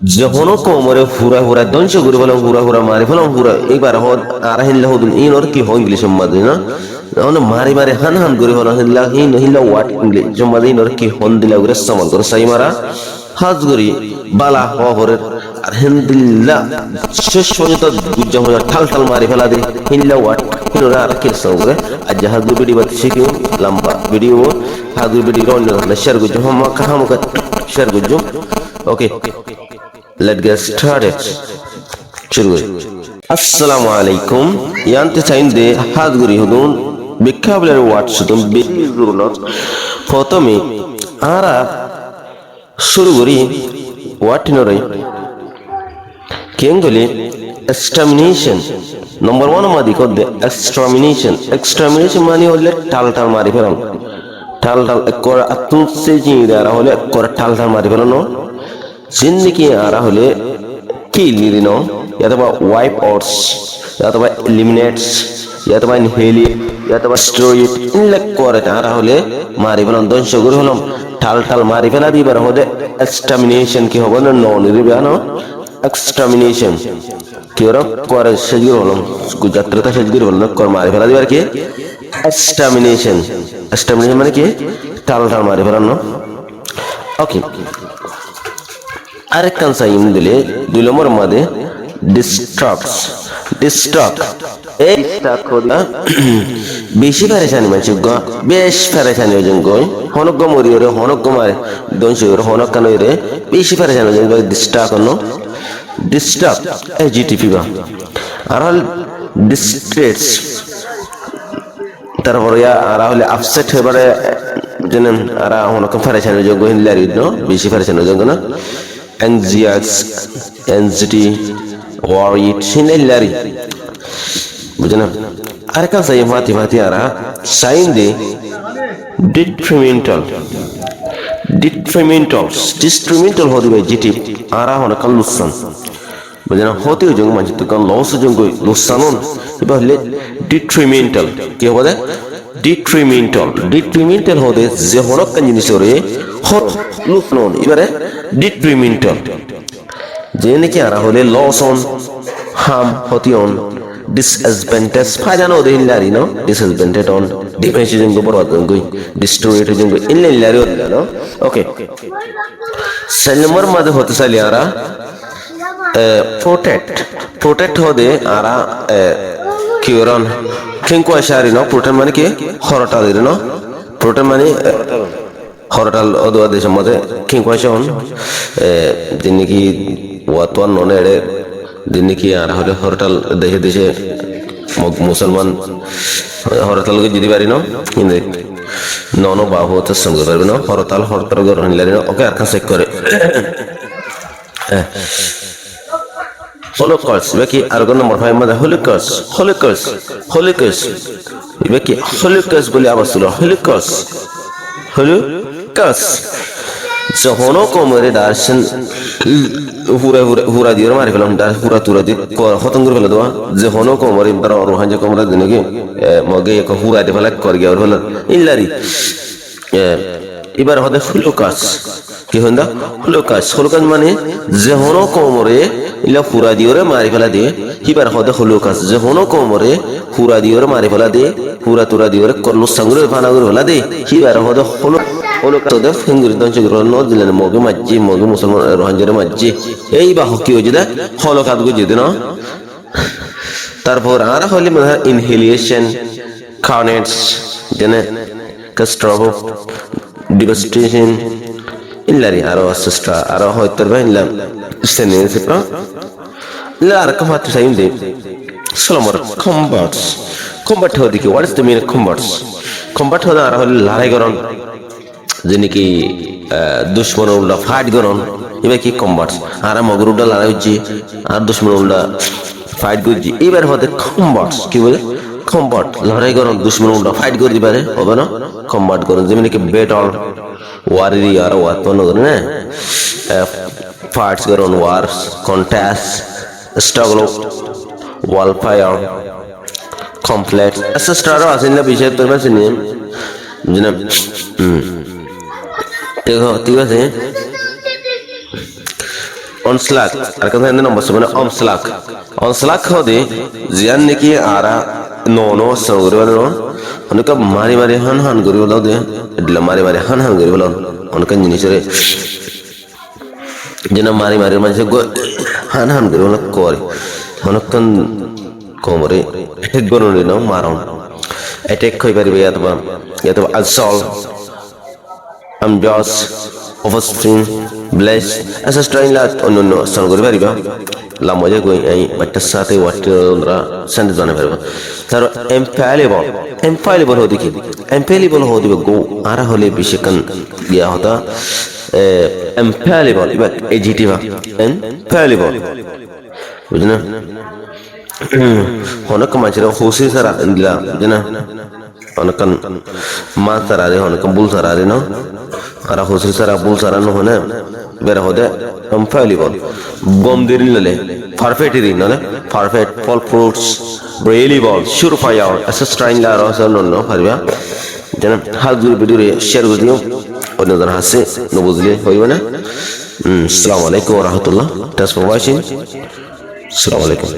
যখনও কোমরে হুরা হুরা ধ্বংস করে ফেলাম হুরা হুরা মারি ফেলাম হুরা এইবার হদ আর হিল্লা হদুন ইন ওর কি হয় ইংলিশ মাঝে না তখন মারি মারি হান হান করে ফেলাম হিল্লা হিন হিল্লা ওয়াট ইংলিশ মাঝে ইন ওর কি হন দিলা করে সমান করে সাই মারা হাজ করি বালা হরের আর হিন্দিল্লা শেষ পর্যন্ত গুজ্জা হয়ে ঠাল ঠাল মারি ফেলা দে হিল্লা ওয়াট হিনোরা আর কি সঙ্গে আর জাহাজ ভিডিও বাদ শিখিও লম্বা ভিডিও হাজ ভিডিও অন্য শেয়ার গুজ্জা হামা কাহামকা শেয়ার গুজ্জো ওকে let's get started শুরু করি আসসালামু আলাইকুম ইয়ান্তে চাইন্দে হাত গরি হদুন বিখ্যাবলের ওয়াট শুধুম বিজুরনত প্রথমে আরা শুরু করি ওয়াট নরে কেঙ্গলি এক্সটারমিনেশন নম্বর 1 মাদি কদে এক্সটারমিনেশন মানে হলে টাল টাল মারি ফেলাম টাল টাল কর আতুন সে জিরা হলে কর টাল টাল মারি ফেলানো जिंदगी आ रहा होले kill नो या तो wipe outs या तो eliminates या तो inhale या तो destroy इन लग करे आ रहा होले मारी बलन दोन शगुर होलम ठाल ठाल मारी फैला दी बर होले extermination की होबन नो निरिबा नो extermination की और करे शगुर होलम गुजरात शगुर होलम कर मारी फैला दी बर के extermination माने की ठाल ठाल मारी फैला नो ओके আরেকখান সাইন দিলে 2 নম্বর মধ্যে ডিস্ট্রাক্টস এই ডিস্ট্রাক্ট হদা বেশি পরেশানি মানে বেশ পরেশানি হয়ে গই হনক মরি রে হনক মারে দনশ রে হনক কান রে বেশি পরেশানি হয়ে গই ডিস্ট্রাক্ট এজিটিভি বা আর হল ডিস্ট্রেস তারপর আর হলে আপসেট হবারে জেনেন আর হনক পরেশানি হয়ে গই হিলারি নো বেশি পরেশানি হয়ে গই না anxiety worried sinelari bujana arka say mati ara sign de detrimental hodi be jiti ara hona kallusan bujana hoti jong manji to kan loss jong go lusanon ibale detrimental ki hobe detrimental hode je hono kan jinisore hot lusnon ibare detrimental jene ki ara hole loss on harm hotion disadvantage फायदा no de illari no disadvantage on damage jeng go borwa go destroy jeng go illari no okay selmar mad hote sali ara protect hode ara kiron kinko ashari no protect mane ki horota dire no protect mane হরটাল অদুয়া দেশের মধ্যে কিংকোয়াশন দিনকি ওয়াতওয়ান ননেড়ে দিনকি আর হলে হরটাল দেশে দেশে মুসলমান হরতালকে জিদি পারি ন কিন্তু নন বাহু হতে সঙ্গে পারবে না হরতাল গ্রহণ লাগে না ওকে আর কাছে করে Holocaust বাকি আর কোন নম্বর 5 মধ্যে Holocaust বাকি Holocaust বলে আবার ছিল Holocaust যখনও কোমরে দার্শন হুরা দিয়ে মারি ফেলাম হুরা তুরা দিয়ে খতম করে ফেলে দেওয়া যখনও কোমরে রোহান যে কোমরা দিনে কি মগে এক হুরা দিয়ে ফেলা কর গিয়ে ফেলার ইল্লারি এবার হতে Holocaust কি হন্দা Holocaust মানে যখনও কোমরে ইলা হুরা দিয়ে মারি ফেলা দিয়ে এবার হতে Holocaust যখনও কোমরে হুরা দিয়ে মারি ফেলা দিয়ে হুরা তুরা দিয়ে করলো সঙ্গে ফানা করে ফেলা দিয়ে এবার হতে Holocaust de fingir don chigro no dilen moge musulman rohanjere majji ei ba hokki hoje da Holocaust go jedi no tarpor ara holi mane inhalation carnage dene catastrophe devastation illari aro astra aro hoytor ba illam istene sepra la arkamat sayinde solomor combat hodiki what is the meaning of combat hoda ara holi larai goron যেনকি দুশ্মন উল্টা fight করন এবার কি combat আর মগর উল্টা লড়াই হচ্ছে আর দুশ্মন উল্টা ফাইট করছি এবার হতে কম্বাট কি বলে কম্বাট লড়াই করন দুশ্মন উল্টা ফাইট করে দিবারে হবে না কম্বাট করন যেমন কি ব্যাটল ওয়ারি আর ওয়ার তো না করে না ফাইটস করন ওয়ার কন্টেস্ট স্ট্রাগল ওয়াল ফায়ার কমপ্লেক্স এসা স্টার আছে না বিষয় তো মানে নিয়ে জানেন ঠিক আছে onslaught arkan hande number sebana onslaught hode jian neki ara no sangure wala onika mari han gori wala de edla mari han gori wala onika jinisere jena mari manse go han gori wala kore onakan komore gono no maron attack koi paribe yatba assault just offspring blessed as a strain lat onno san gore pariba la moje go ai batta sate watte ondra send jane pariba tar empalable hodi go ara hole bishekan dia hota empalable but adjective empalable bujna honak manchira hosi sara indila jena honakan ma sarare honakan bul sarare no ara hosi sara bul sara no hone bera hode infallible gom dirin lele perfect din no perfect fall fruits reliable surefire assist train la rosa no parba jena hazur bidure share gudiyo onno jar hasse no buzle hoibe na assalamu alaikum wa rahmatullah thanks for watching assalamu alaikum